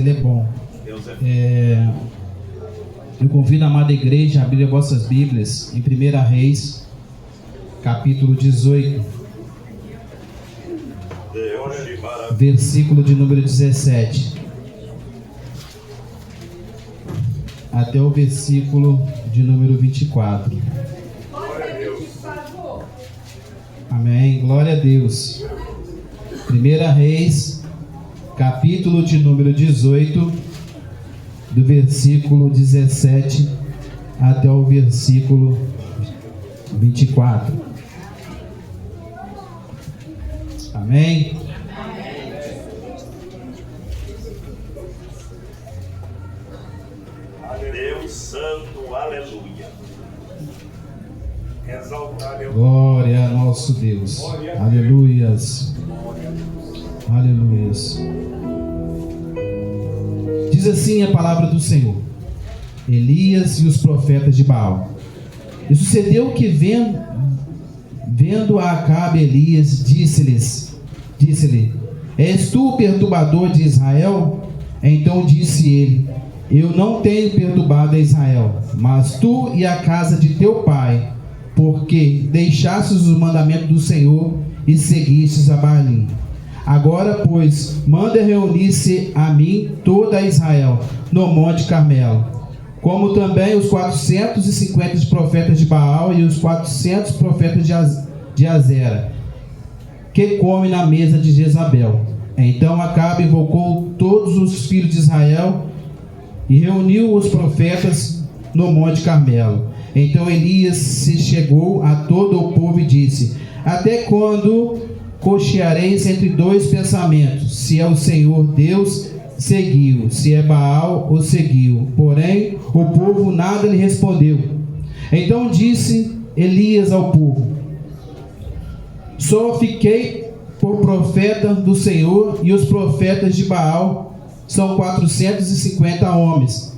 Ele é bom. Eu convido a amada igreja a abrir vossas Bíblias em 1 Reis, capítulo 18, versículo de número 17, até o versículo de número 24. Amém, glória a Deus. 1 Reis, capítulo de número 18, do versículo 17 até o versículo 24. Amém? Deus santo, aleluia. Exaltar, glória a nosso Deus. Aleluias. Aleluias. Diz assim a palavra do Senhor: Elias e os profetas de Baal. E sucedeu que vendo a Acabe, Elias disse-lhe: És tu o perturbador de Israel? Então disse ele: Eu não tenho perturbado a Israel, mas tu e a casa de teu pai, porque deixastes os mandamentos do Senhor e seguistes a Baalim. Agora, pois, manda reunir-se a mim toda a Israel no Monte Carmelo, como também os 450 profetas de Baal e os 400 profetas de Azera, que comem na mesa de Jezabel. Então Acabe invocou todos os filhos de Israel e reuniu os profetas no Monte Carmelo. Então Elias se chegou a todo o povo e disse: Até quando cocheareis entre dois pensamentos? Se é o Senhor Deus, seguiu; se é Baal, o seguiu. Porém o povo nada lhe respondeu. Então disse Elias ao povo: Só fiquei por profeta do Senhor, e os profetas de Baal são 450 homens.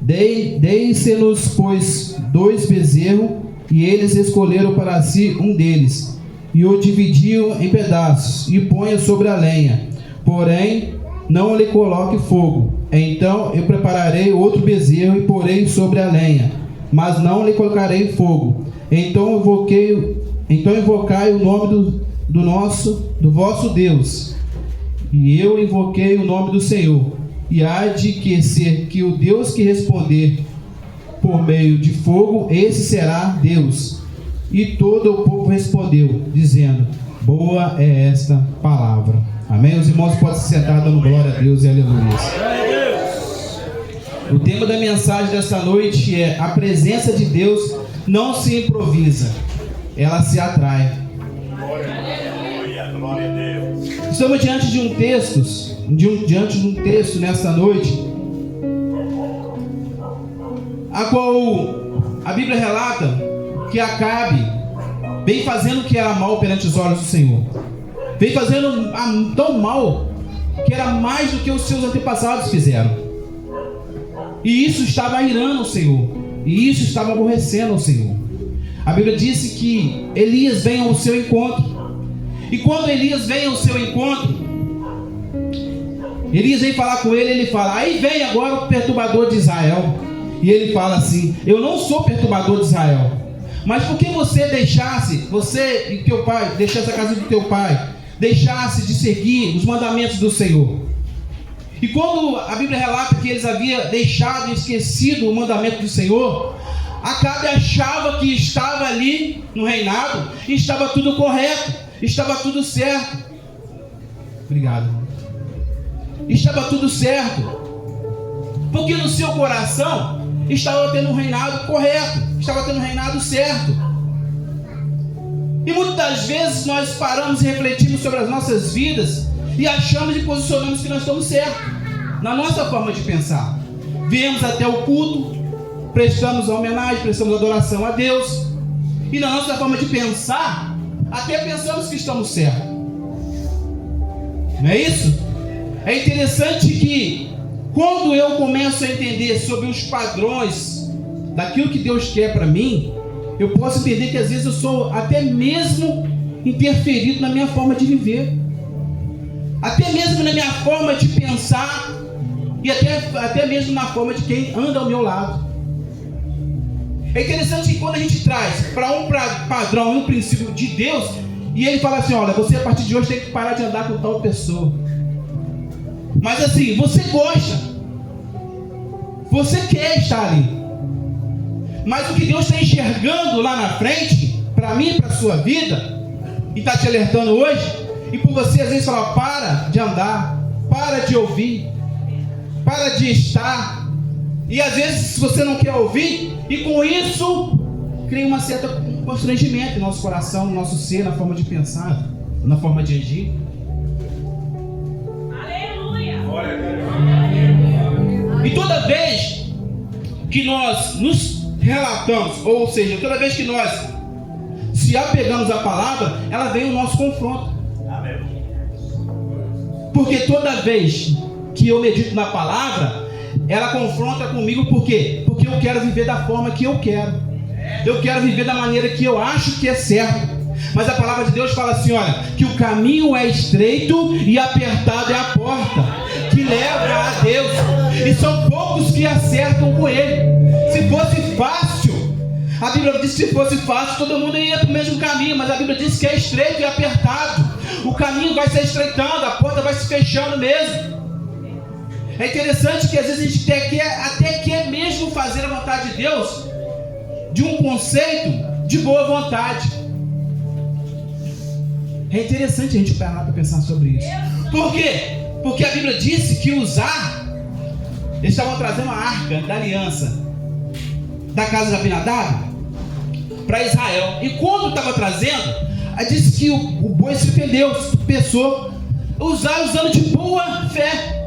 Deem-se-nos, pois, 2 bezerros, e eles escolheram para si um deles, e o dividiam em pedaços, e ponha sobre a lenha, porém não lhe coloque fogo. Então eu prepararei outro bezerro e porei sobre a lenha, mas não lhe colocarei fogo. Então invocai o nome do vosso Deus. E eu invoquei o nome do Senhor. E há de que ser que o Deus que responder por meio de fogo, esse será Deus. E todo o povo respondeu, dizendo: Boa é esta palavra. Amém? Os irmãos podem se sentar dando glória a Deus e aleluia. O tema da mensagem desta noite é: a presença de Deus não se improvisa, ela se atrai. glória a Deus. Estamos diante de um texto nesta noite, a qual a Bíblia relata que Acabe vem fazendo o que era mal perante os olhos do Senhor, vem fazendo tão mal que era mais do que os seus antepassados fizeram, e isso estava irando o Senhor, e isso estava aborrecendo o Senhor. A Bíblia disse que Elias vem ao seu encontro, e quando Elias vem ao seu encontro, Elias vem falar com ele, ele fala: aí vem agora o perturbador de Israel. E ele fala assim: eu não sou perturbador de Israel, mas porque você e teu pai, deixasse a casa do teu pai, deixasse de seguir os mandamentos do Senhor. E quando a Bíblia relata que eles haviam deixado e esquecido o mandamento do Senhor, Acabe achava que estava ali no reinado e estava tudo correto, estava tudo certo. Obrigado. Estava tudo certo, porque no seu coração estava tendo um reinado correto, estava tendo um reinado certo. E muitas das vezes nós paramos e refletimos sobre as nossas vidas e achamos e posicionamos que nós estamos certos na nossa forma de pensar. Viemos até o culto, prestamos a homenagem, prestamos adoração a Deus, e na nossa forma de pensar até pensamos que estamos certos. Não é isso? É interessante que quando eu começo a entender sobre os padrões daquilo que Deus quer para mim, eu posso entender que às vezes eu sou até mesmo interferido na minha forma de viver, até mesmo na minha forma de pensar, e até mesmo na forma de quem anda ao meu lado. É interessante que quando a gente traz para um padrão, um princípio de Deus, e ele fala assim, olha, você a partir de hoje tem que parar de andar com tal pessoa. Mas assim, você gosta, você quer estar ali, mas o que Deus está enxergando lá na frente, para mim e para a sua vida, e está te alertando hoje, e por você às vezes falar, para de andar, para de ouvir, para de estar, e às vezes você não quer ouvir, e com isso cria uma certa constrangimento no nosso coração, no nosso ser, na forma de pensar, na forma de agir. Aleluia! E toda vez que nós nos relatamos, ou seja, toda vez que nós se apegamos à palavra, ela vem o nosso confronto. Porque toda vez que eu medito na palavra, ela confronta comigo. Por quê? Porque eu quero viver da forma que eu quero. Eu quero viver da maneira que eu acho que é certo. Mas a palavra de Deus fala assim, olha, que o caminho é estreito e apertado é a porta que leva a Deus, e são poucos que acertam com ele. Se fosse fácil, a Bíblia diz que se fosse fácil, todo mundo ia para o mesmo caminho, mas a Bíblia diz que é estreito e apertado. O caminho vai se estreitando, a porta vai se fechando mesmo. É interessante que às vezes a gente até quer mesmo fazer a vontade de Deus de um conceito de boa vontade. É interessante a gente parar para pensar sobre isso. Por quê? Porque a Bíblia disse que eles estavam trazendo a arca da aliança da casa de Abinadab para Israel. E quando estava trazendo, disse que o boi se perdeu, se tropeçou, usando de boa fé,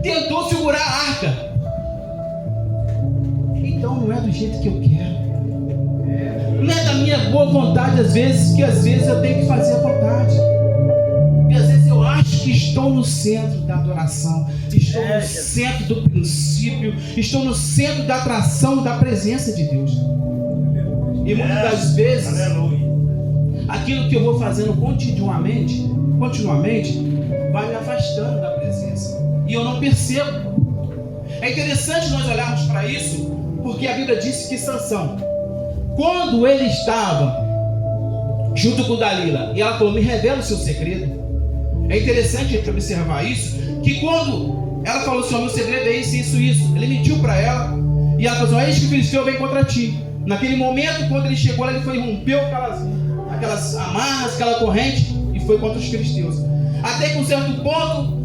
tentou segurar a arca. Então não é do jeito que eu quero, não é da minha boa vontade, às vezes eu tenho que fazer a vontade. E às vezes eu acho que estou no centro da adoração, estou no centro do princípio, estou no centro da atração da presença de Deus. E muitas das vezes, aquilo que eu vou fazendo continuamente, vai me afastando da presença. E eu não percebo. É interessante nós olharmos para isso, porque a Bíblia disse que Sansão, quando ele estava junto com Dalila, e ela falou, me revela o seu segredo. É interessante a gente observar isso, que quando ela falou assim, o meu segredo é isso, isso, ele mentiu para ela, e ela falou assim, eis que o filisteu vem contra ti. Naquele momento, quando ele chegou, ele foi e rompeu aquelas amarras, aquela corrente, e foi contra os filisteus. Até que um certo ponto,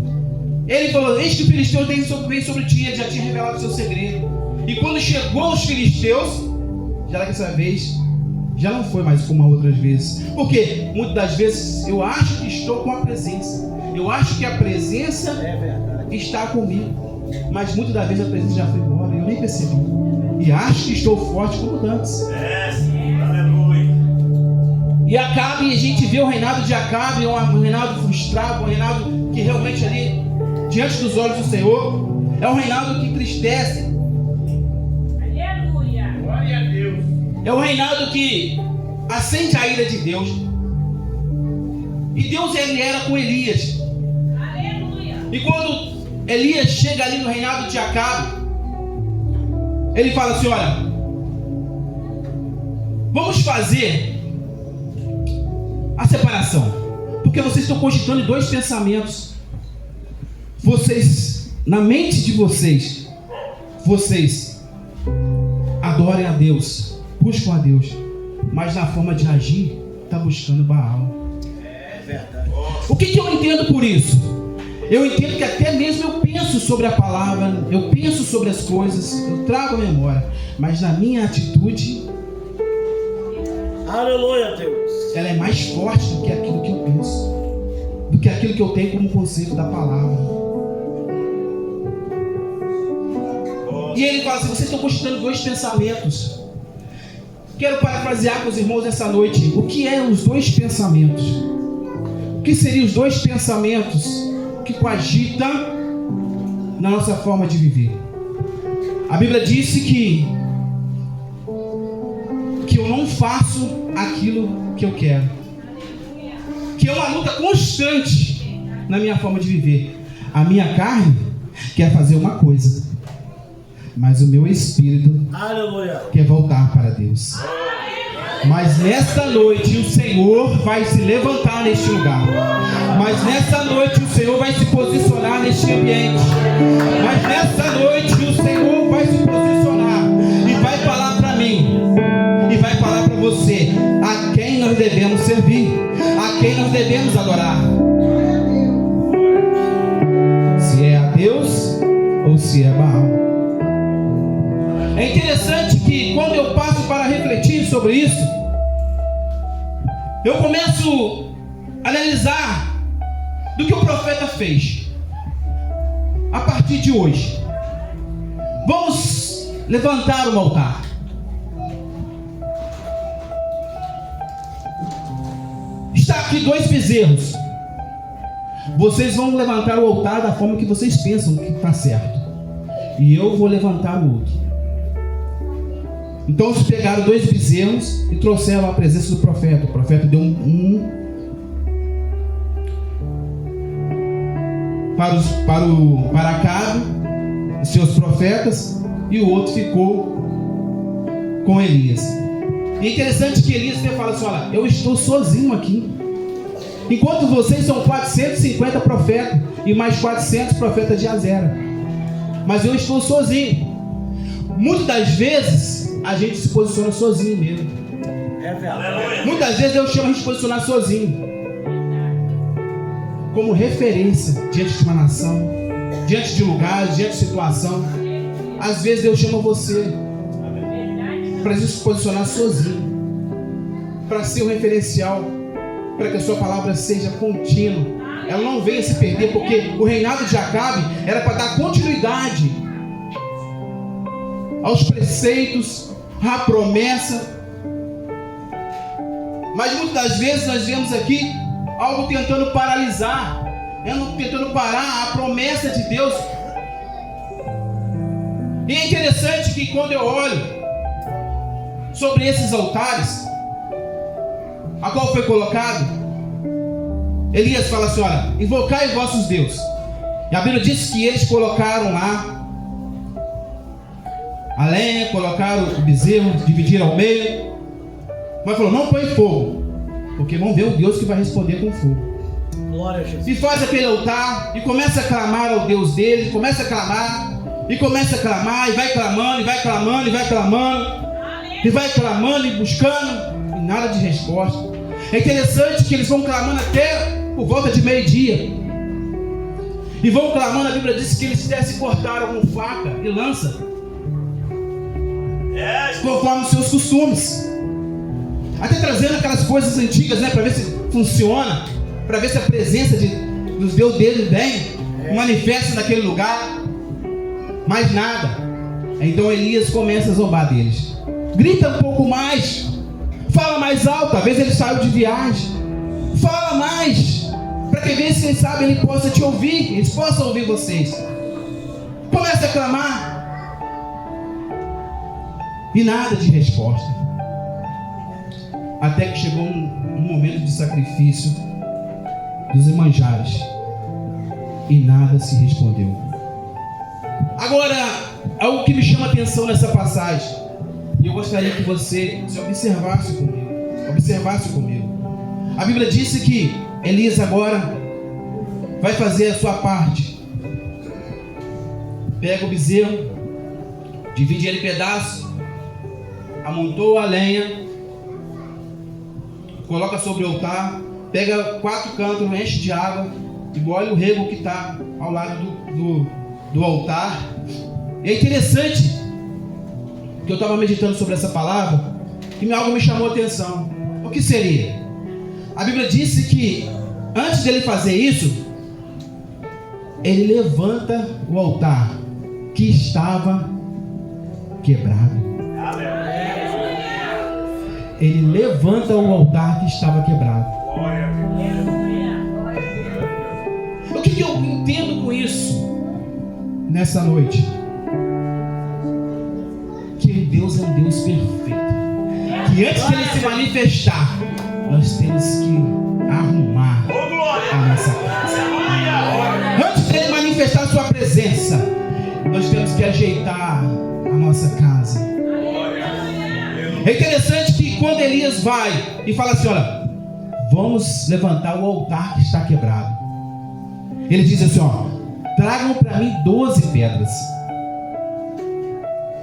ele falou, eis que o filisteu vem sobre ti, ele já tinha revelado o seu segredo. E quando chegou aos filisteus, já dessa vez, já não foi mais como outras vezes. Porque muitas das vezes eu acho que estou com a presença, eu acho que a presença está comigo, mas muitas das vezes a presença já foi embora e eu nem percebi, e acho que estou forte como antes. Aleluia. E Acabe, a gente vê o reinado de Acabe, um reinado frustrado, um reinado que realmente ali, diante dos olhos do Senhor, é um reinado que entristece. Aleluia! Glória a Deus. É um reinado que acende a ira de Deus. E Deus, ele era com Elias. Aleluia! E quando Elias chega ali no reinado de Acabe, ele fala assim, olha, vamos fazer a separação, porque vocês estão cogitando dois pensamentos. Vocês, na mente de vocês adorem a Deus, buscam a Deus, mas na forma de agir, está buscando Baal. É verdade. O que eu entendo por isso? Eu entendo que até mesmo eu penso sobre a palavra, eu penso sobre as coisas, eu trago a memória, mas na minha atitude, Aleluia, Deus. ela é mais forte do que aquilo que eu penso, do que aquilo que eu tenho como conceito da palavra. E ele fala assim, vocês estão constituindo dois pensamentos. Quero parafrasear com os irmãos essa noite. O que é os dois pensamentos? O que seriam os dois pensamentos que coagitam na nossa forma de viver? A Bíblia disse que eu não faço aquilo que eu quero, que é uma luta constante na minha forma de viver. A minha carne quer fazer uma coisa, mas o meu espírito Aleluia. quer voltar para Deus. Mas nesta noite o Senhor vai se levantar neste lugar. Mas nesta noite o Senhor vai se posicionar neste ambiente. Mas nesta noite o Senhor vai se posicionar e vai falar para mim e vai falar para você a quem nós devemos servir, a quem nós devemos adorar. Se é a Deus ou se é Baal. É interessante que quando eu passo para refletir sobre isso, eu começo a analisar do que o profeta fez a partir de hoje. Vamos levantar um altar. Está aqui 2 bezerros. Vocês vão levantar o altar da forma que vocês pensam que está certo, e eu vou levantar o outro. Então eles pegaram 2 bezerros e trouxeram à presença do profeta. O profeta deu um para Acabe, os seus profetas, e o outro ficou com Elias. E é interessante que Elias fala assim: olha, eu estou sozinho aqui, enquanto vocês são 450 profetas e mais 400 profetas de Azera, mas eu estou sozinho. Muitas das vezes a gente se posiciona sozinho mesmo. É verdade. Muitas vezes Deus chama a gente se posicionar sozinho, como referência diante de uma nação, diante de lugares, diante de situação. Às vezes Deus chama você para se posicionar sozinho, para ser um referencial, para que a sua palavra seja contínua, ela não venha se perder, porque o reinado de Acabe era para dar continuidade aos preceitos, à promessa. Mas muitas das vezes nós vemos aqui algo tentando paralisar, tentando parar a promessa de Deus. E é interessante que quando eu olho sobre esses altares, a qual foi colocado, Elias fala assim: olha, invocai vossos deuses. E a Bíblia diz que eles colocaram lá a lenha, colocaram o bezerro, dividiram ao meio, mas falou: não põe fogo, porque vão ver o Deus que vai responder com fogo. Glória a Jesus. E faz aquele altar e começa a clamar ao Deus dele, começa a clamar, e começa a clamar, e vai clamando, e vai clamando, e vai clamando, e vai clamando e buscando, e nada de resposta. É interessante que eles vão clamando até por volta de meio-dia, e vão clamando. A Bíblia diz que eles até se cortaram com faca e lança, conforme os seus costumes, até trazendo aquelas coisas antigas, né, para ver se funciona, para ver se a presença dos Deus dele vem, manifesta naquele lugar. Mas nada. Então Elias começa a zombar deles. Grita um pouco mais, fala mais alto. Às vezes ele saiu de viagem. Fala mais, para que ver se quem sabe ele possa te ouvir, eles possam ouvir vocês. Começa a clamar e nada de resposta, até que chegou um momento de sacrifício dos manjares e nada se respondeu. Agora, algo que me chama a atenção nessa passagem, e eu gostaria que você se observasse comigo. A Bíblia disse que Elias agora vai fazer a sua parte. Pega o bezerro, divide ele em pedaços, amontou a lenha, coloca sobre o altar, pega 4 cantos, enche de água e molha o rego que está ao lado do altar. E é interessante que eu estava meditando sobre essa palavra e algo me chamou a atenção. O que seria? A Bíblia disse que antes dele fazer isso, ele levanta o altar que estava quebrado. Ele levanta o altar que estava quebrado. O que eu entendo com isso nessa noite? Que Deus é um Deus perfeito, que antes de ele se manifestar, nós temos que arrumar a nossa casa. Antes de ele manifestar a sua presença, ajeitar a nossa casa. É interessante que quando Elias vai e fala assim, olha, vamos levantar o altar que está quebrado. Ele diz assim, ó, tragam para mim 12 pedras.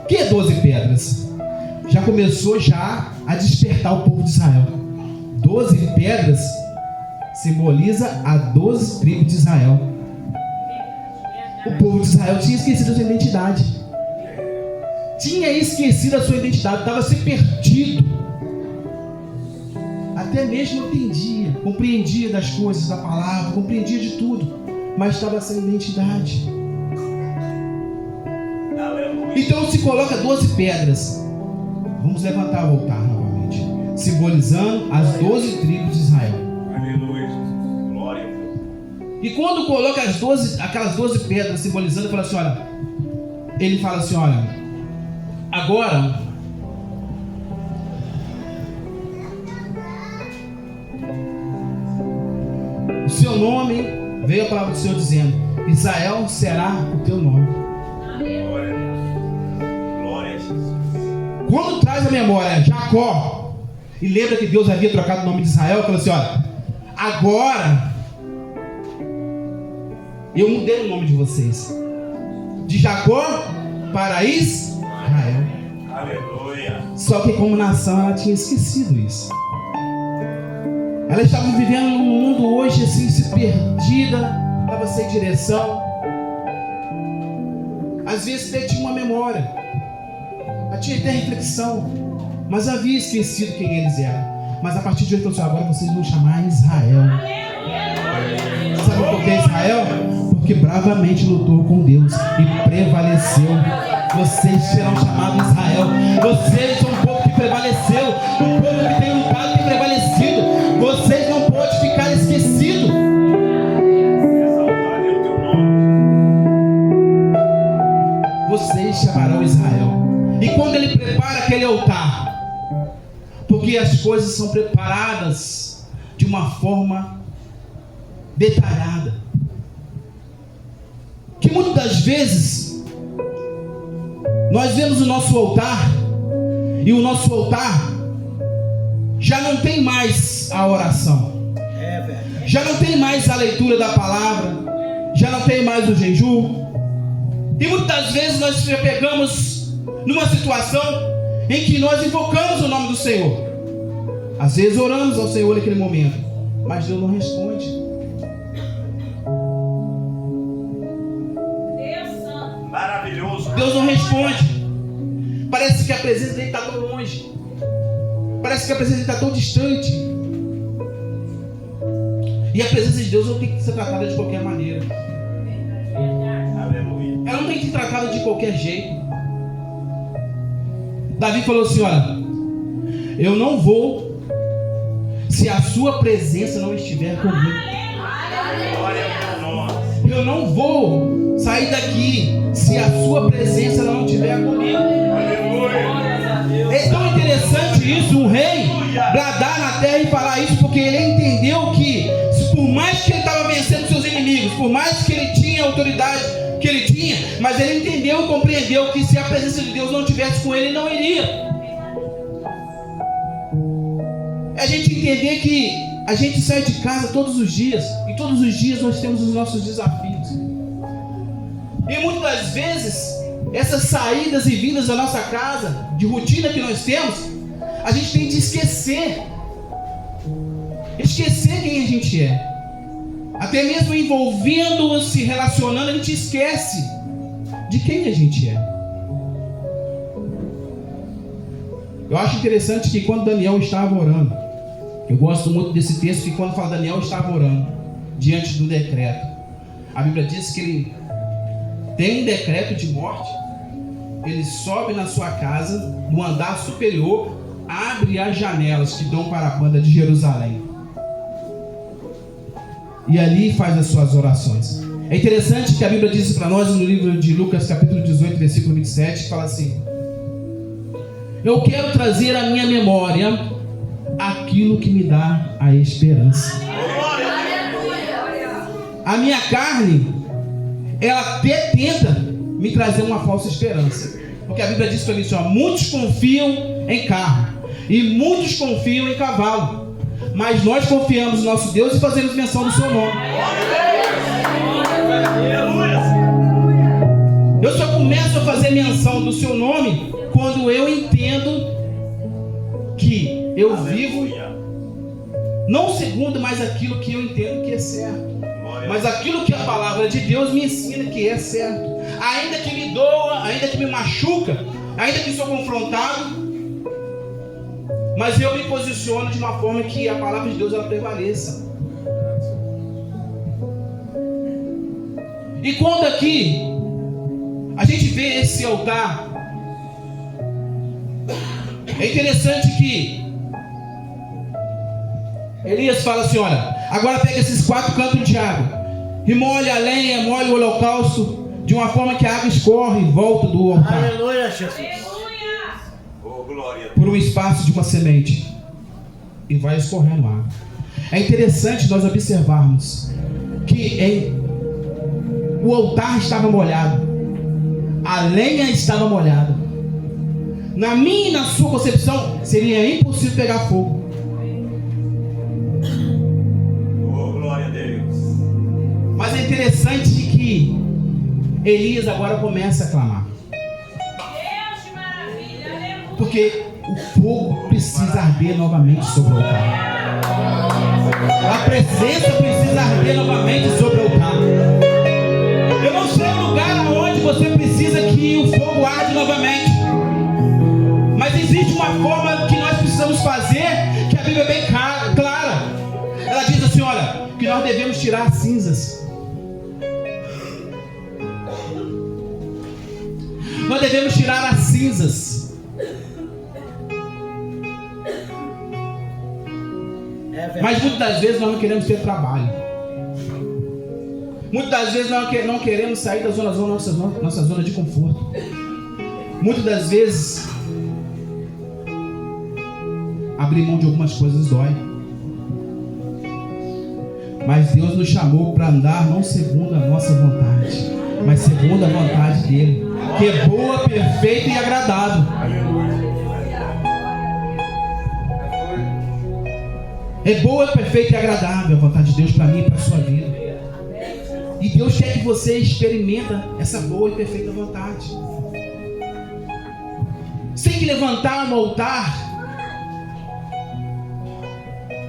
O que é 12 pedras? Já começou a despertar o povo de Israel. 12 pedras simboliza a 12 tribos de Israel. O povo de Israel tinha esquecido a sua identidade. Tinha esquecido a sua identidade, estava se perdido. Até mesmo entendia, compreendia das coisas, da palavra, compreendia de tudo, mas estava sem identidade. Então se coloca 12 pedras. Vamos levantar o altar novamente, simbolizando as 12 tribos de Israel. Aleluia. Glória. E quando coloca aquelas 12 pedras simbolizando, ele fala assim, olha, agora o seu nome, veio a palavra do Senhor dizendo, Israel será o teu nome. Glória a Deus. Glória a Jesus. Quando traz a memória Jacó, e lembra que Deus havia trocado o nome de Israel, fala assim, olha, agora eu mudei o nome de vocês, de Jacó para Israel. Aleluia. Só que como nação ela tinha esquecido isso. Ela estava vivendo num mundo hoje assim, se perdida, estava sem direção. Às vezes até tinha uma memória, tinha até reflexão, mas havia esquecido quem eles eram. Mas a partir de hoje, agora vocês vão chamar Israel. Sabe por que Israel? Porque bravamente lutou com Deus e prevaleceu. Vocês serão chamados Israel. Vocês são um povo que prevaleceu, um povo que tem lutado e tem prevalecido. Vocês não podem ficar esquecidos. Exaltado é o teu nome. Vocês chamarão Israel. E quando ele prepara aquele altar, porque as coisas são preparadas de uma forma detalhada, que muitas das vezes nós vemos o nosso altar, e o nosso altar já não tem mais a oração, já não tem mais a leitura da palavra, já não tem mais o jejum, e muitas das vezes nós já pegamos numa situação em que nós invocamos o nome do Senhor. Às vezes oramos ao Senhor naquele momento, mas Deus não responde. Maravilhoso. Deus não responde. Parece que a presença dele está tão longe. Parece que a presença dele está tão distante. E a presença de Deus não tem que ser tratada de qualquer maneira. Aleluia. Ela não tem que ser tratada de qualquer jeito. Davi falou assim, olha, eu não vou se a sua presença não estiver comigo. Glória ao teu nome. Eu não vou sair daqui se a sua presença não estiver comigo. Aleluia. É tão interessante isso, um rei bradar na terra e falar isso, porque ele entendeu que por mais que ele estava vencendo seus inimigos, por mais que ele tinha autoridade que ele tinha, mas ele entendeu e compreendeu que se a presença de Deus não estivesse com ele, ele não iria. É a gente entender que a gente sai de casa todos os dias, e todos os dias nós temos os nossos desafios. E muitas das vezes, essas saídas e vindas da nossa casa, de rotina que nós temos, a gente tem de esquecer quem a gente é. Até mesmo envolvendo, se relacionando, a gente esquece de quem a gente é. Eu acho interessante que quando Daniel estava orando, eu gosto muito desse texto, que quando fala Daniel estava orando diante do decreto, a Bíblia diz que ele tem um decreto de morte, ele sobe na sua casa, no andar superior, abre as janelas que dão para a banda de Jerusalém. E ali faz as suas orações. É interessante que a Bíblia diz para nós no livro de Lucas, capítulo 18, versículo 27, que fala assim: eu quero trazer à minha memória aquilo que me dá a esperança. A minha carne, ela até tenta me me trazer uma falsa esperança. Porque a Bíblia diz para mim assim, ó, muitos confiam em carro e muitos confiam em cavalo, mas nós confiamos no nosso Deus e fazemos menção do seu nome. Eu só começo a fazer menção do seu nome quando eu entendo que eu vivo não segundo mais aquilo que eu entendo que é certo, mas aquilo que a palavra de Deus me ensina que é certo. Ainda que me doa, ainda que me machuca, ainda que sou confrontado, mas eu me posiciono de uma forma que a palavra de Deus ela prevaleça. E quando aqui a gente vê esse altar, é interessante que Elias fala assim, olha, agora pega esses 4 cantos de água e molha a lenha, molha o holocausto, de uma forma que a água escorre em volta do altar. Aleluia, Jesus. Oh, glória a Deus. Por um espaço de uma semente e vai escorrendo água. É interessante nós observarmos que o altar estava molhado, a lenha estava molhada. Na minha e na sua concepção seria impossível pegar fogo. Oh, glória a Deus. Mas é interessante que Elias agora começa a clamar, Deus de maravilha, aleluia. porque o fogo precisa arder novamente sobre o altar. A presença precisa arder novamente sobre o altar. Eu não sei o lugar onde você precisa que o fogo arde novamente, mas existe uma forma que nós precisamos fazer, que a Bíblia é bem clara. Ela diz assim, olha, que nós devemos tirar as cinzas. Nós devemos tirar as cinzas. Mas muitas das vezes nós não queremos ter trabalho. Muitas das vezes nós não queremos sair da nossa zona de conforto. Muitas das vezes abrir mão de algumas coisas dói. Mas Deus nos chamou para andar não segundo a nossa vontade, mas segundo a vontade dele, que é boa, perfeita e agradável. É boa, perfeita e agradável a vontade de Deus para mim e para a sua vida. E Deus quer que você experimenta essa boa e perfeita vontade. Você tem que levantar no altar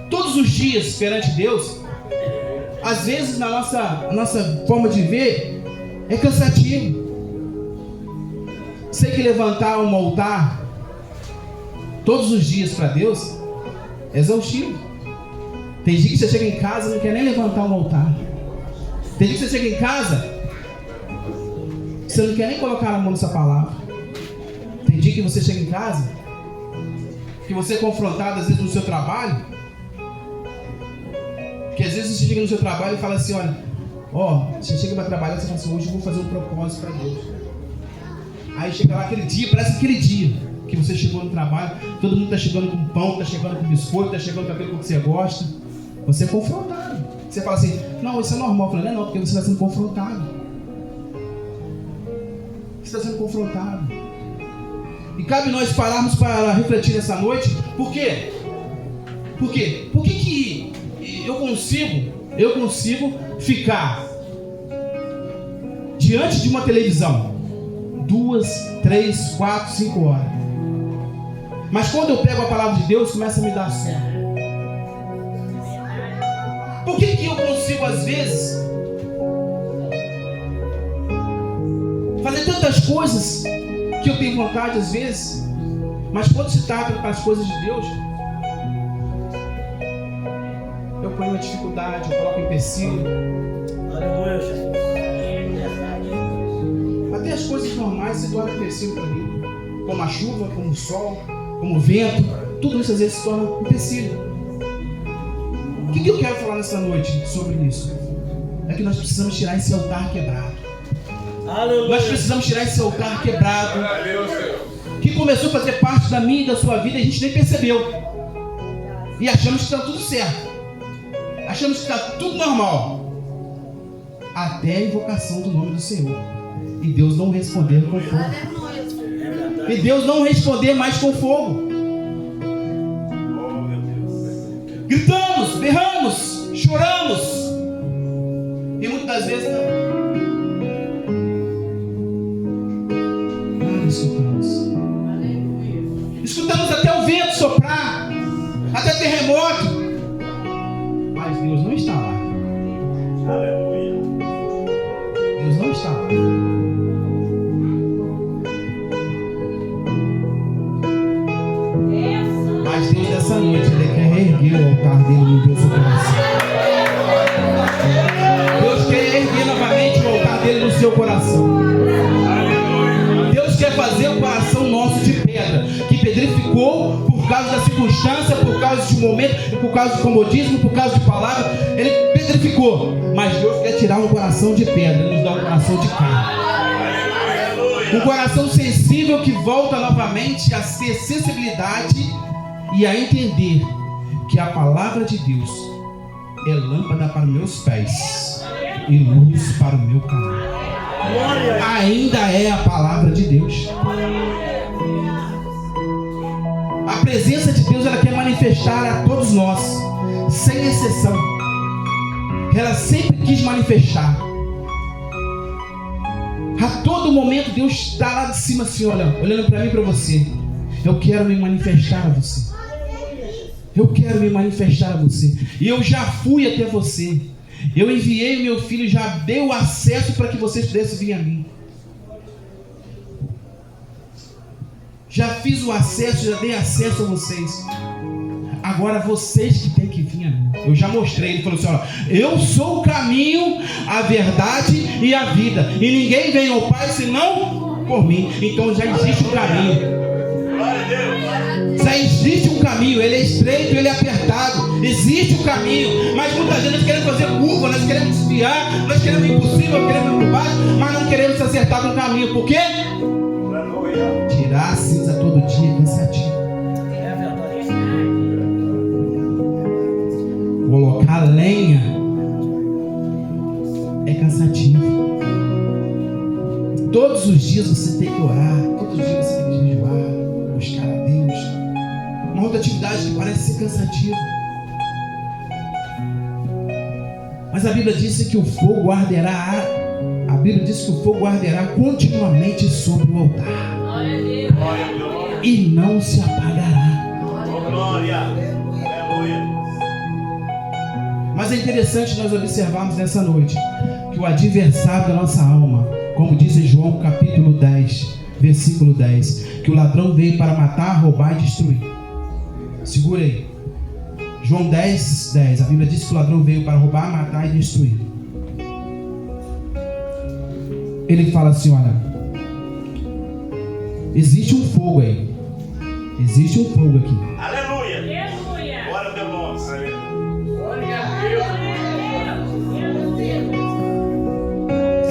todos os dias perante Deus. Às vezes na nossa forma de ver é cansativo. Você tem que levantar um altar todos os dias para Deus é exaustivo. Tem dia que você chega em casa e não quer nem levantar um altar. Tem dia que você chega em casa, você não quer nem colocar a mão nessa palavra. Tem dia que você chega em casa, que você é confrontado às vezes no seu trabalho, que às vezes você chega no seu trabalho e fala assim, olha, você chega para trabalhar e você fala assim, hoje eu vou fazer um propósito para Deus. Aí chega lá aquele dia, parece aquele dia que você chegou no trabalho, todo mundo está chegando com pão, está chegando com biscoito, está chegando com aquilo que você gosta. Você é confrontado. Você fala assim, não, isso é normal. Eu falei, não, porque você está sendo confrontado. Você está sendo confrontado. E cabe nós pararmos para refletir nessa noite. Por quê? Por quê? Por que eu consigo ficar diante de uma televisão 2, 3, 4, 5 horas, mas quando eu pego a palavra de Deus começa a me dar sono? Por que eu consigo às vezes fazer tantas coisas que eu tenho vontade às vezes, mas quando se trata para as coisas de Deus, eu ponho uma dificuldade, eu coloco um empecilho. Aleluia, Jesus. Até as coisas normais se tornam empecilho para mim, como a chuva, como o sol, como o vento, tudo isso às vezes se torna um empecilho. O que eu quero falar nessa noite sobre isso? É que nós precisamos tirar esse altar quebrado. Aleluia. Nós precisamos tirar esse altar quebrado, que começou a fazer parte da minha e da sua vida e a gente nem percebeu. E achamos que está tudo certo. Achamos que está tudo normal. Até a invocação do nome do Senhor. e Deus não responder com fogo. E Deus não responder mais com fogo. Oh, meu Deus. Gritamos, berramos, choramos. E muitas das vezes não escutamos. Escutamos até o vento soprar, até terremoto. Mas Deus não está lá. Aleluia. Deus não está lá. Mas Deus nessa noite, Ele quer erguer o altar dele no teu coração. Deus quer erguer novamente o altar dele no seu coração. Deus quer fazer o coração nosso de pedra, que pedrificou por causa da circunstância, por causa de momento, por causa de comodismo, por causa de palavra. Ele pedrificou. Mas Deus quer tirar um coração de pedra e nos dar um coração de carne. Um coração sensível que volta novamente a ter sensibilidade e a entender que a palavra de Deus é lâmpada para meus pés e luz para o meu caminho. Ainda é a palavra de Deus. A presença de Deus, ela quer manifestar a todos nós, sem exceção. Ela sempre quis manifestar. A todo momento Deus está lá de cima assim, olha, olhando para mim e para você. Eu quero me manifestar a você. Eu quero me manifestar a você. E eu já fui até você. Eu enviei o meu filho, já dei o acesso para que vocês pudessem vir a mim. Já fiz o acesso, já dei acesso a vocês. Agora vocês que têm que vir a mim. Eu já mostrei, ele falou assim, olha, eu sou o caminho, a verdade e a vida. E ninguém vem ao Pai senão por mim. Então já existe um caminho. Glória a Deus. Já existe um caminho, ele é estreito, ele é apertado. Existe um caminho, mas muitas vezes nós queremos fazer curva, nós queremos desviar, nós queremos ir por cima, queremos ir por baixo, mas não queremos se acertar com o caminho. Por quê? Aleluia. Tirar a cinza todo dia é cansativo. É verdade. Colocar lenha é cansativo. Todos os dias você tem que orar, todos os dias você tem que jejuar, buscar a Deus. Uma outra atividade que parece ser cansativa. Mas a Bíblia diz que o fogo arderá. A Bíblia diz que o fogo arderá continuamente sobre o altar. Glória a Deus. E não se apagará. Oh, glória. Aleluia. Mas é interessante nós observarmos nessa noite que o adversário da nossa alma, como diz em João capítulo 10, versículo 10, que o ladrão veio para matar, roubar e destruir. Segura aí. João 10, 10. A Bíblia diz que o ladrão veio para roubar, matar e destruir. Ele fala assim, olha, existe um fogo aí. Existe um fogo aqui. Aleluia. Aleluia. Glória a Deus.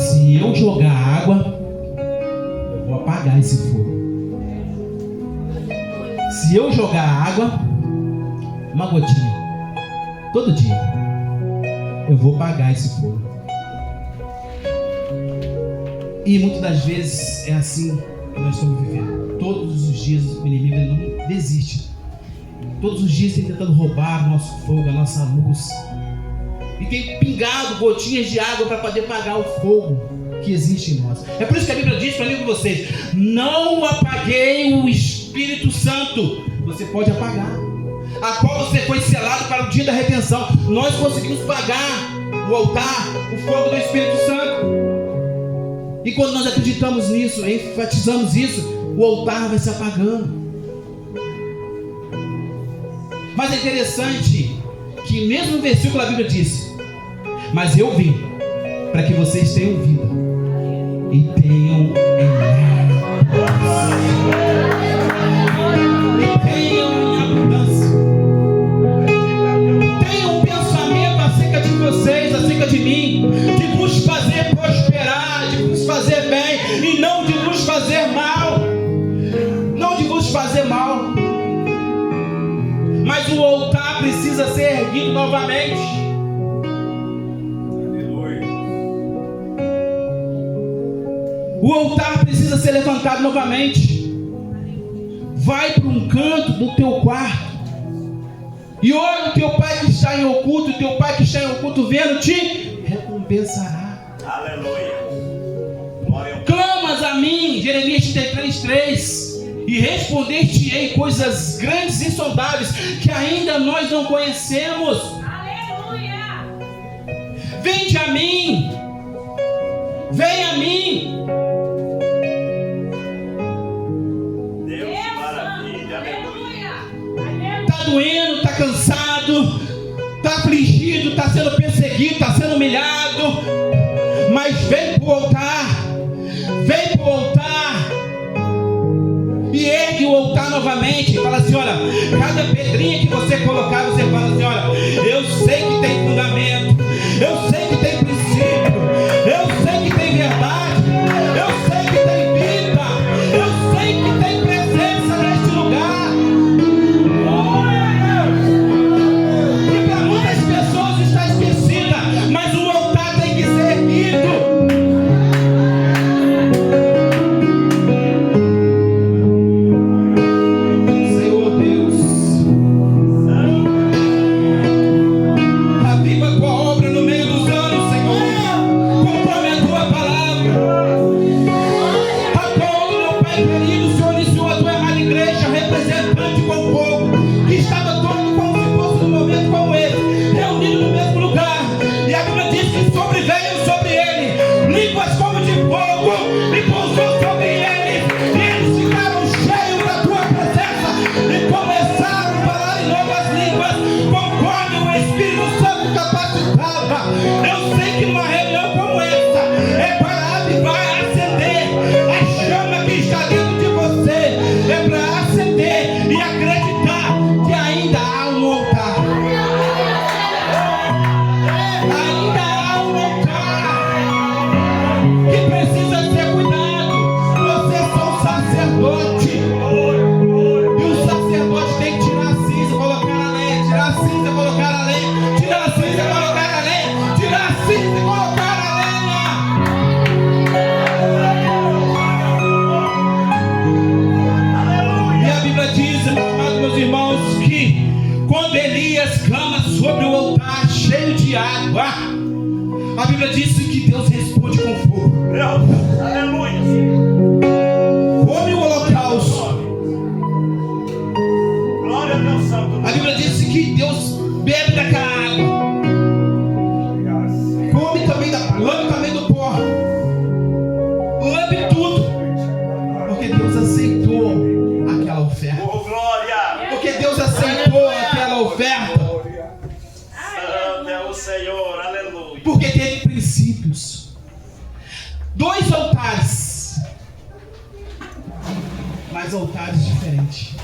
Se eu jogar água, eu vou apagar esse fogo. Se eu jogar água, uma gotinha, todo dia, eu vou apagar esse fogo. E muitas das vezes é assim que nós estamos vivendo. Todos os dias o inimigo ele não desiste. Todos os dias ele está tentando roubar o nosso fogo, a nossa luz. E tem pingado gotinhas de água para poder apagar o fogo que existe em nós. É por isso que a Bíblia diz para mim e para vocês: não apaguei o Espírito Santo. Você pode apagar, a qual você foi selado para o dia da redenção. Nós conseguimos pagar o altar, o fogo do Espírito Santo. E quando nós acreditamos nisso, enfatizamos isso, o altar vai se apagando. Mas é interessante que mesmo no versículo a Bíblia diz: mas eu vim para que vocês tenham vida e tenham em abundância. Tenham um pensamento acerca de vocês, acerca de mim, de vos fazer prosperar, de vos fazer bem e não de vos fazer mal. Não de vos fazer mal. Mas o altar precisa ser erguido novamente. O altar precisa ser levantado novamente. Vai para um canto do teu quarto e olha o teu pai que está em oculto. O teu pai que está em oculto vendo te recompensará. Aleluia. Glória ao Clamas a mim, Jeremias 33:3, e responder-te-ei coisas grandes e insondáveis que ainda nós não conhecemos. Aleluia. Vinde a mim, vem a mim. Deus, maravilha. Aleluia. Está doendo, está cansado, está afligido, está sendo perseguido, está sendo humilhado, mas vem para o altar, vem para o altar e ergue o altar novamente. Fala assim: olha, cada pedrinha que você colocar, você fala assim: olha, eu sei que tem fundamento, eu sei que tem princípio, eu sei que tem verdade, eu sei que tem vida, eu sei que tem presença neste lugar. E para muitas pessoas está esquecida, mas o altar tem que ser erguido. Senhor Deus, aviva a tua obra no meio dos anos, Senhor, conforme a tua palavra. Agora, meu Pai querido, o Senhor iniciou a tua amada igreja, representante com o povo, que estava todo como se fosse num momento como esse, reunido no mesmo lugar. E a Bíblia diz que sobreveio sobre ele línguas como de fogo, e pousou sobre eles, e eles ficaram cheios da tua presença, e começaram a falar em novas línguas, conforme o Espírito Santo capacitava. Eu sei que numa reunião como essa é para avivar, acender a chama que está dentro de você, é para acender e acreditar que ainda há um altar. Ainda há um altar que precisa ser cuidado. Vocês são sacerdote, e o sacerdote tem que tirar a cinza, colocar a lenha, tirar a cinza, colocar a lenha, tirar a cinza, colocar a lenha, tirar a cinza e colocar a lenha. E a Bíblia diz, meus irmãos, que quando Elias clama sobre o altar cheio de água, a Bíblia diz que Deus responde com fogo. Deus. Aleluia. Come o holocausto. Glória ao teu santo nome. A Bíblia diz que Deus bebe daquela água. Come também lambe também do pó. Lambe tudo. Porque Deus aceitou aquela oferta. Oh, glória. Porque Deus aceitou aquela oferta. Santo é o Senhor. Aleluia. Porque teve princípios. 2 altares, mas altares diferentes,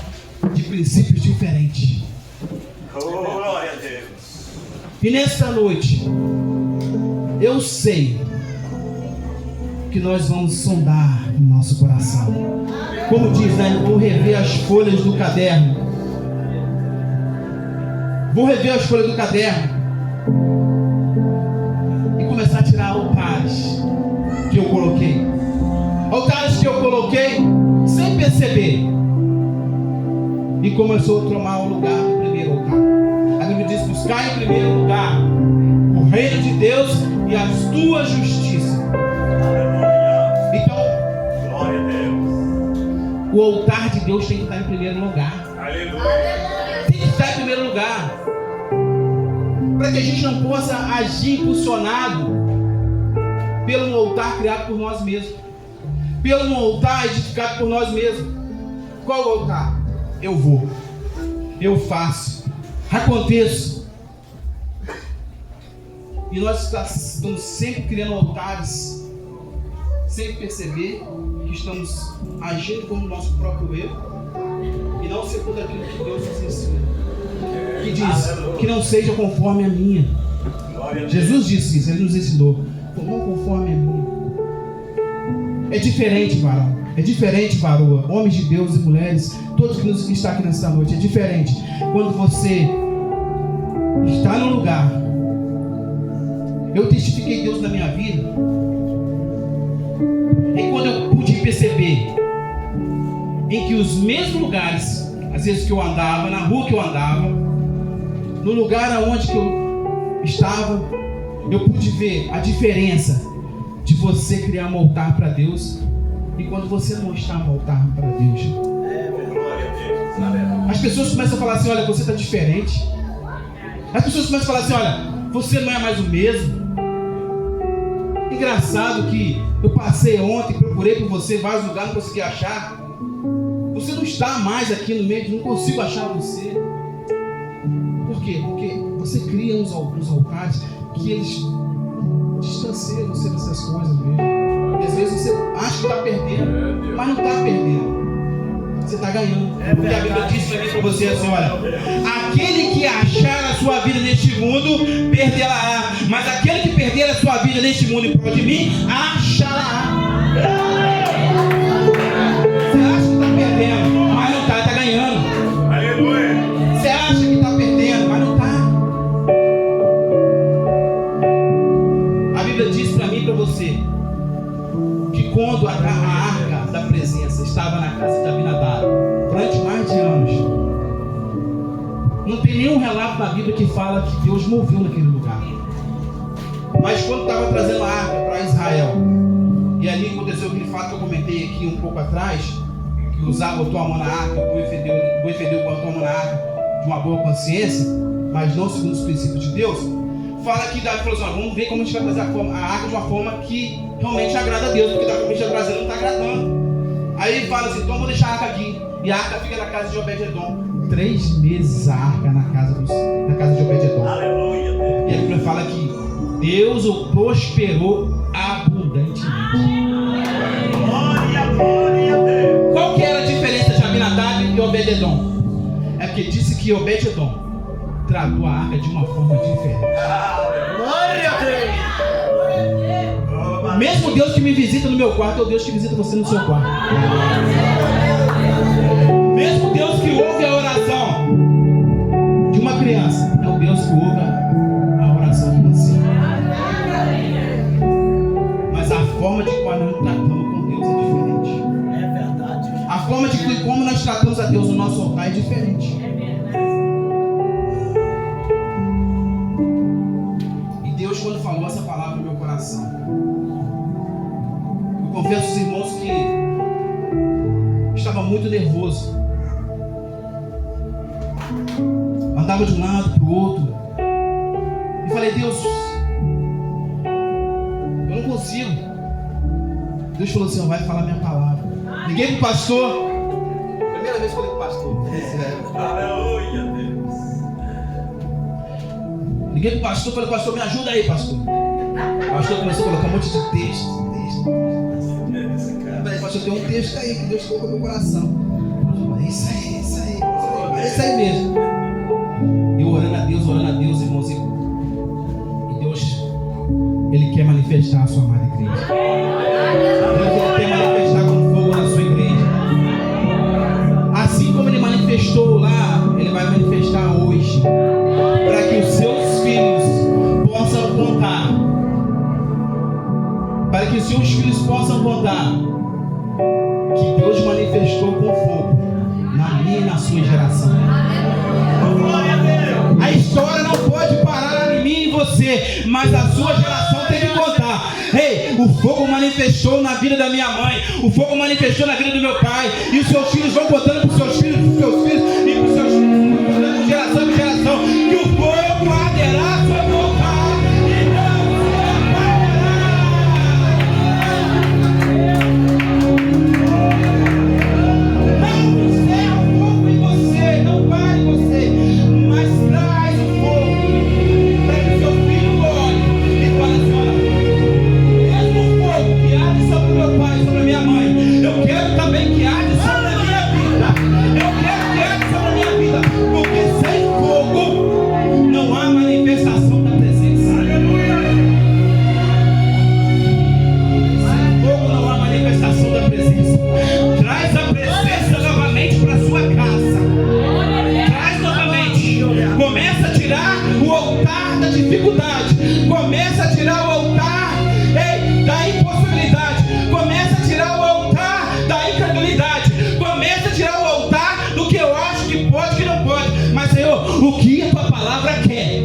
de princípios diferentes. Oh, glória a Deus. E nesta noite, eu sei que nós vamos sondar o nosso coração. Como diz, né? Vou rever as folhas do caderno. Vou rever as folhas do caderno e começar a tirar altares que eu coloquei. Altares que eu coloquei sem perceber. E começou a tomar o lugar do primeiro altar. A Bíblia diz: buscar em primeiro lugar o reino de Deus e a tua justiça. Aleluia. Então, Glória a Deus. o altar de Deus tem que estar em primeiro lugar. Aleluia. Tem que estar em primeiro lugar. Para que a gente não possa agir impulsionado pelo altar criado por nós mesmos, pelo altar edificado por nós mesmos. Qual o altar? Eu vou, eu faço, aconteço. E nós estamos sempre criando altares sem perceber que estamos agindo como nosso próprio erro e não segundo aquilo que Deus nos ensina, que diz que não seja conforme a minha. Glória a Deus. Jesus disse isso, ele nos ensinou: não conforme a minha. É diferente, varão. É diferente, varoa, homens de Deus e mulheres, todos que estão aqui nessa noite. É diferente quando você está no lugar. Eu testifiquei Deus na minha vida, E quando eu pude perceber em que os mesmos lugares, às vezes que eu andava, na rua que eu andava, no lugar aonde que eu estava, eu pude ver a diferença de você criar um altar para Deus e quando você não está um altar para Deus. Glória a Deus. As pessoas começam a falar assim: olha, você está diferente. As pessoas começam a falar assim: olha, você não é mais o mesmo. Engraçado que eu passei ontem, procurei por você em vários lugares, não consegui achar. Você não está mais aqui no meio, não consigo achar você. Por quê? Porque você cria uns altares que eles distanciam você dessas coisas mesmo. E às vezes você acha que está perdendo, mas não está perdendo. Você está ganhando. Porque a Bíblia diz para você assim: olha, aquele que achar a sua vida neste mundo, perderá. Mas aquele que perder a sua vida neste mundo em prol de mim, achará. Você acha que está perdendo, mas não está, está ganhando. Aleluia. Você acha que está perdendo, mas não está. A Bíblia diz para mim e para você que quando a arca da presença estava na casa de Abinadab durante mais de anos, não tem nenhum relato na Bíblia que fala que Deus moveu naquele lugar. Mas quando estava trazendo a arca para Israel, e ali aconteceu aquele fato que eu comentei aqui um pouco atrás, que Uzá botou a mão na arca, o Efedeu botou a mão na arca de uma boa consciência, mas não segundo os princípios de Deus. Fala que Davi falou assim: vamos ver como a gente vai trazer a arca de uma forma que realmente agrada a Deus, porque da forma que a gente está trazendo não está agradando. Aí ele fala assim: então vou deixar a arca aqui. E a arca fica na casa de Obed-Edom. 3 meses a arca na casa de Obed-Edom. Aleluia. E a Bíblia fala que Deus o prosperou abundantemente. Glória a Deus. Qual que era a diferença de Abinadab e Obed-Edom? É porque disse que Obed-Edom tratou a arca de uma forma diferente. Glória a Deus. O mesmo Deus que me visita no meu quarto é o Deus que visita você no seu quarto. O mesmo Deus que ouve a oração de uma criança é o Deus que ouve a oração de você. Mas a forma de como nós tratamos com Deus é diferente. É verdade. A forma de como nós tratamos a Deus no nosso altar é diferente. E Deus, quando falou essa palavra no meu coração, eu confesso aos irmãos que estava muito nervoso. Andava de um lado para o outro. E falei: Deus, eu não consigo. Deus falou assim: vai falar minha palavra. Liguei pro pastor. Primeira vez que eu falei pro pastor. Aleluia, Deus. Liguei pro pastor, falei: pastor, me ajuda aí, pastor. O pastor começou a colocar um monte de texto. Eu falei: pastor, tem um texto aí que Deus colocou no meu coração. Eu falei: isso aí, isso aí, é isso aí mesmo. Eu orando a Deus, irmãos. E Deus, Ele quer manifestar a sua amada igreja. Deus, Ele quer manifestar com fogo na sua igreja. Assim como Ele manifestou lá, Ele vai manifestar hoje. Para que os seus filhos possam contar. Para que os seus filhos possam contar que Deus manifestou com fogo na minha e na sua geração. Glória a Deus. A história não pode parar em mim e em você, mas a sua geração tem que contar. Ei, o fogo manifestou na vida da minha mãe, o fogo manifestou na vida do meu pai, e os seus filhos vão contando para os seus filhos, para os seus filhos e para os seus filhos, contando de geração em geração, que o fogo arderá sobre o altar e não se apagará. Não encerra o fogo em você, não pare em você, mas traz o fogo para que o seu filho olhe e fale assim: olha, mesmo o fogo que arde sobre o meu pai, sobre a minha mãe, eu quero também que arde sobre a minha vida. Eu quero que arde sobre a minha vida, porque sem fogo não há manifestação da presença. Aleluia! Sem fogo não há manifestação da presença. Traz a presença novamente para a sua casa. Traz novamente. Começa a tirar o altar da dificuldade. Começa a tirar o altar da impossibilidade. Começa a tirar o altar da incredulidade. Começa a tirar o altar do que eu acho que pode, que não pode. Mas, Senhor, o que a tua palavra quer?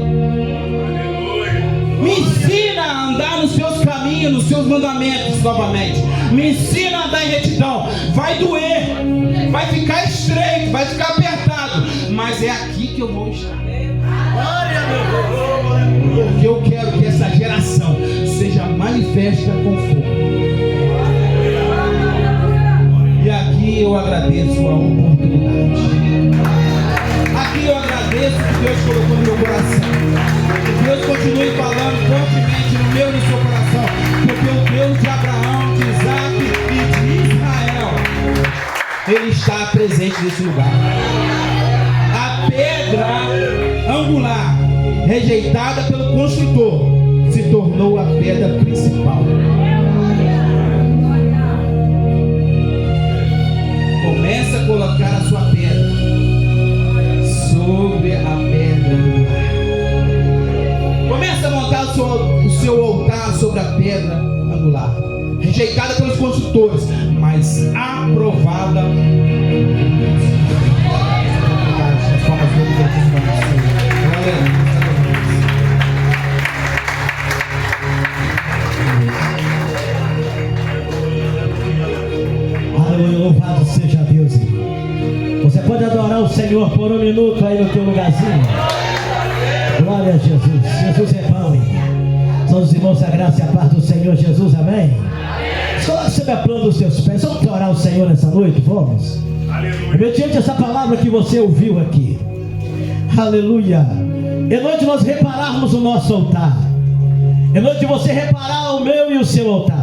Me ensina a andar nos seus caminhos, nos seus mandamentos novamente. Me ensina a andar em retidão. Vai doer, vai ficar estreito, vai ficar apertado, mas é aqui que eu vou estar. Porque eu quero que essa geração seja manifesta com fogo. E aqui eu agradeço a oportunidade. Aqui eu agradeço que Deus colocou no meu coração. Que Deus continue falando fortemente no meu e no seu coração. Porque o Deus de Abraão, de Isaac e de Israel, Ele está presente nesse lugar. A pedra angular, rejeitada pelo construtor, se tornou a pedra principal. Começa a colocar a sua pedra sobre a pedra angular. Começa a montar o seu altar sobre a pedra angular, rejeitada pelos construtores, mas aprovada. Aleluia, louvado seja Deus. Você pode adorar o Senhor por um minuto aí no teu lugarzinho. Glória a Jesus. Jesus é bom. São os irmãos, a graça e a paz do Senhor Jesus, amém? Só você me aplauda os seus pés. Vamos orar ao Senhor nessa noite, vamos? Mediante essa palavra que você ouviu aqui, aleluia, é noite nós repararmos o nosso altar, é noite de você reparar o meu e o seu altar.